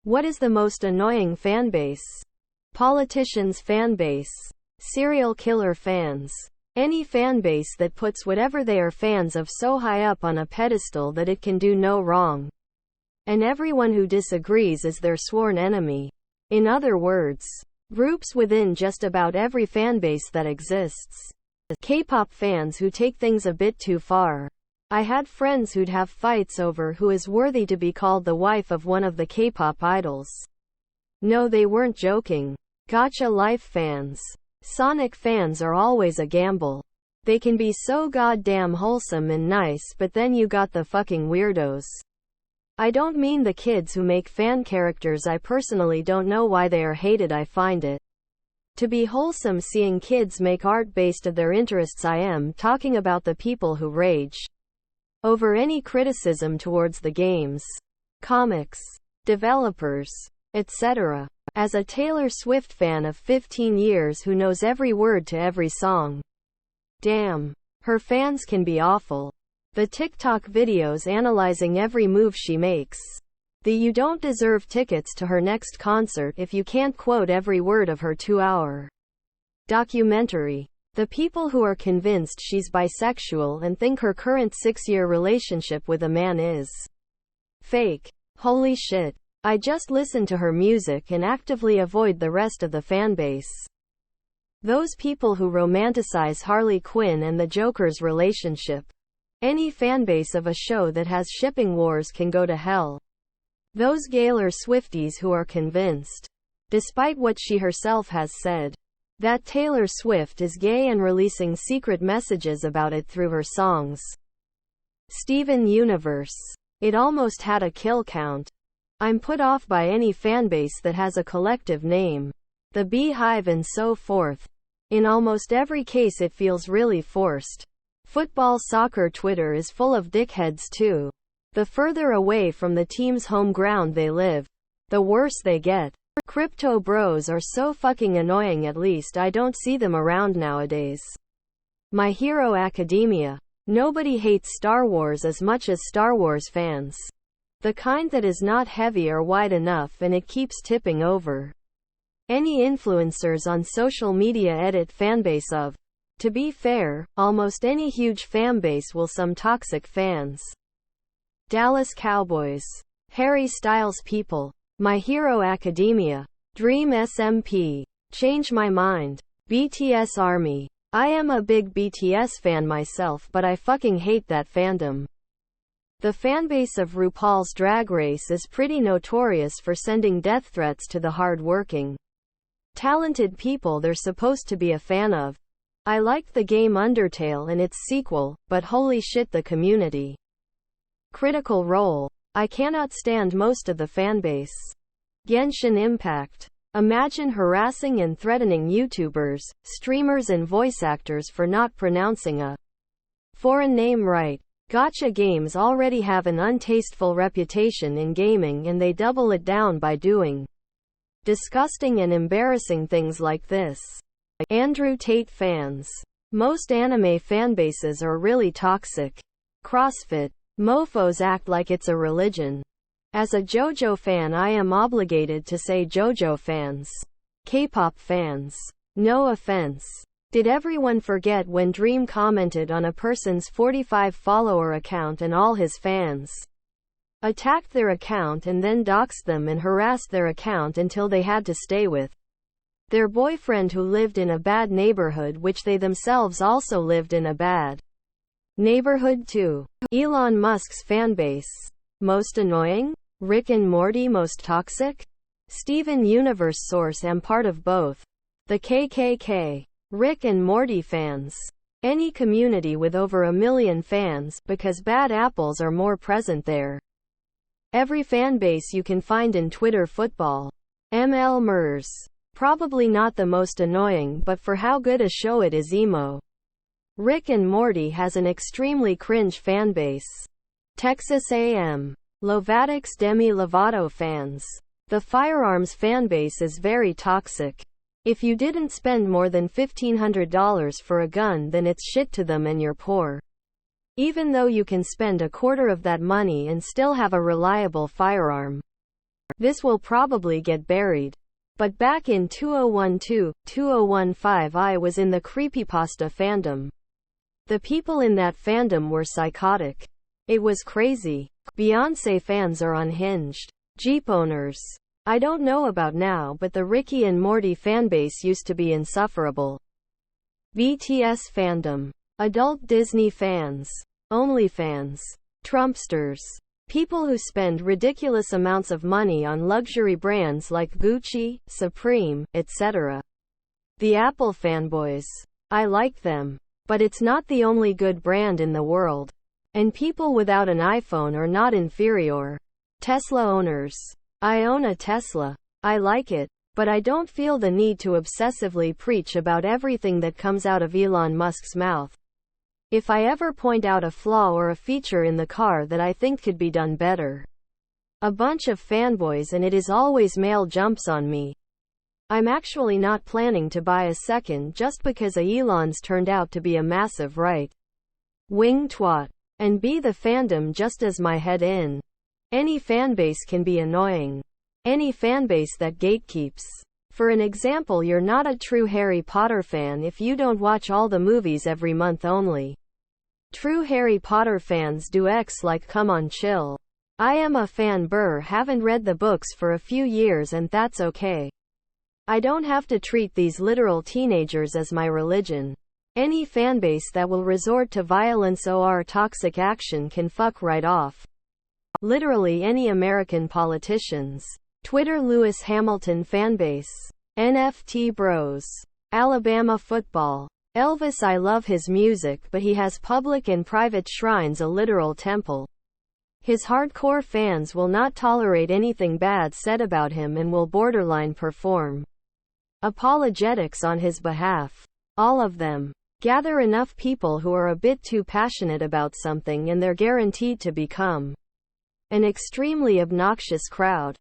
What is the most annoying fanbase? Politicians' fanbase. Serial killer fans. Any fanbase that puts whatever they are fans of so high up on a pedestal that it can do no wrong. And everyone who disagrees is their sworn enemy. In other words, groups within just about every fanbase that exists. K-pop fans who take things a bit too far. I had friends who'd have fights over who is worthy to be called the wife of one of the K-pop idols. No, they weren't joking. Gotcha Life fans. Sonic fans are always a gamble. They can be so goddamn wholesome and nice, but then you got the fucking weirdos. I don't mean the kids who make fan characters. I personally don't know why they are hated. I find it to be wholesome seeing kids make art based on their interests. I am talking about the people who rage over any criticism towards the games, comics, developers, etc. As a Taylor Swift fan of 15 years who knows every word to every song. Damn. Her fans can be awful. The TikTok videos analyzing every move she makes. The "you don't deserve tickets to her next concert if you can't quote every word of her 2-hour documentary." The people who are convinced she's bisexual and think her current 6-year relationship with a man is fake. Holy shit. I just listen to her music and actively avoid the rest of the fanbase. Those people who romanticize Harley Quinn and the Joker's relationship. Any fanbase of a show that has shipping wars can go to hell. Those Taylor Swifties who are convinced, despite what she herself has said, that Taylor Swift is gay and releasing secret messages about it through her songs. Steven Universe. It almost had a kill count. I'm put off by any fanbase that has a collective name. The Beehive and so forth. In almost every case it feels really forced. Football soccer Twitter is full of dickheads too. The further away from the team's home ground they live, the worse they get. Crypto bros are so fucking annoying. At least I don't see them around nowadays. My Hero Academia. Nobody hates Star Wars as much as Star Wars fans. The kind that is not heavy or wide enough and it keeps tipping over. Any influencers on social media edit fanbase of. To be fair, almost any huge fanbase will some toxic fans. Dallas Cowboys. Harry Styles people. My Hero Academia. Dream SMP. Change my mind. BTS Army. I am a big BTS fan myself, but I fucking hate that fandom. The fanbase of RuPaul's Drag Race is pretty notorious for sending death threats to the hard-working, talented people they're supposed to be a fan of. I liked the game Undertale and its sequel, but holy shit, the community. Critical Role. I cannot stand most of the fanbase. Genshin Impact. Imagine harassing and threatening YouTubers, streamers and voice actors for not pronouncing a foreign name right. Gacha games already have an untasteful reputation in gaming and they double it down by doing disgusting and embarrassing things like this. Andrew Tate fans. Most anime fanbases are really toxic. CrossFit. Mofos act like it's a religion. As a JoJo fan I am obligated to say JoJo fans. K-pop fans. No offense. Did everyone forget when Dream commented on a person's 45-follower account and all his fans attacked their account and then doxed them and harassed their account until they had to stay with their boyfriend who lived in a bad neighborhood, which they themselves also lived in a bad neighborhood too. Elon Musk's fanbase. Most annoying? Rick and Morty most toxic? Steven Universe source am part of both. The KKK. Rick and Morty fans. Any community with over 1 million fans, because bad apples are more present there. Every fanbase you can find in Twitter. Football. ML Mers. Probably not the most annoying, but for how good a show it is, emo. Rick and Morty has an extremely cringe fanbase. Texas A&M. Lovatics Demi Lovato fans. The firearms fanbase is very toxic. If you didn't spend more than $1,500 for a gun, then it's shit to them and you're poor. Even though you can spend a quarter of that money and still have a reliable firearm. This will probably get buried. But back in 2012-2015 I was in the creepypasta fandom. The people in that fandom were psychotic. It was crazy. Beyoncé fans are unhinged. Jeep owners. I don't know about now, but the Ricky and Morty fanbase used to be insufferable. BTS fandom. Adult Disney fans. OnlyFans. Trumpsters. People who spend ridiculous amounts of money on luxury brands like Gucci, Supreme, etc. The Apple fanboys. I like them. But it's not the only good brand in the world. And people without an iPhone are not inferior. Tesla owners. I own a Tesla. I like it. But I don't feel the need to obsessively preach about everything that comes out of Elon Musk's mouth. If I ever point out a flaw or a feature in the car that I think could be done better, a bunch of fanboys and it is always male jumps on me. I'm actually not planning to buy a second just because Elon's turned out to be a massive right-wing twat. And be the fandom just as my head in. Any fanbase can be annoying. Any fanbase that gatekeeps. For an example, you're not a true Harry Potter fan if you don't watch all the movies every month only. True Harry Potter fans do X like come on chill. I am a fan haven't read the books for a few years and that's okay. I don't have to treat these literal teenagers as my religion. Any fanbase that will resort to violence or toxic action can fuck right off. Literally any American politicians. Twitter Lewis Hamilton fanbase. NFT bros. Alabama football. Elvis, I love his music, but he has public and private shrines, a literal temple. His hardcore fans will not tolerate anything bad said about him and will borderline perform apologetics on his behalf. All of them. Gather enough people who are a bit too passionate about something and they're guaranteed to become an extremely obnoxious crowd.